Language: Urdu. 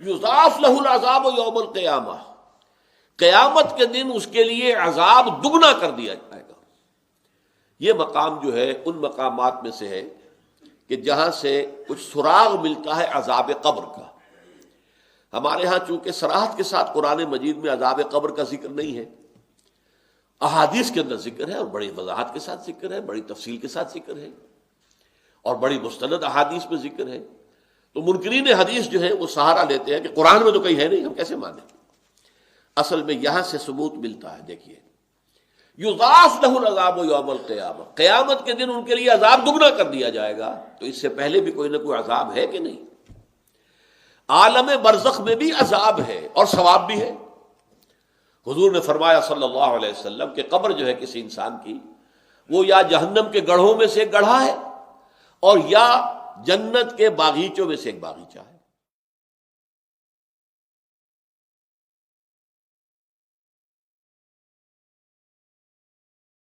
یضاف لہ العذاب یوم القیامہ، قیامت کے دن اس کے لیے عذاب دگنا کر دیا جائے گا۔ یہ مقام جو ہے ان مقامات میں سے ہے کہ جہاں سے کچھ سراغ ملتا ہے عذاب قبر کا۔ ہمارے ہاں چونکہ صراحت کے ساتھ قرآن مجید میں عذاب قبر کا ذکر نہیں ہے، احادیث کے اندر ذکر ہے اور بڑی وضاحت کے ساتھ ذکر ہے، بڑی تفصیل کے ساتھ ذکر ہے اور بڑی مستند احادیث میں ذکر ہے، تو منکرین حدیث جو ہے وہ سہارا لیتے ہیں کہ قرآن میں تو کہیں ہے نہیں، ہم کیسے مانیں۔ اصل میں یہاں سے ثبوت ملتا ہے۔ دیکھیے یضاف لہ العذاب یوم القیامہ، قیامت کے دن ان کے لیے عذاب دگنا کر دیا جائے گا، تو اس سے پہلے بھی کوئی نہ کوئی عذاب ہے کہ نہیں؟ عالم برزخ میں بھی عذاب ہے اور ثواب بھی ہے۔ حضور نے فرمایا صلی اللہ علیہ وسلم کہ قبر جو ہے کسی انسان کی، وہ یا جہنم کے گڑھوں میں سے ایک گڑھا ہے اور یا جنت کے باغیچوں میں سے ایک باغیچہ ہے۔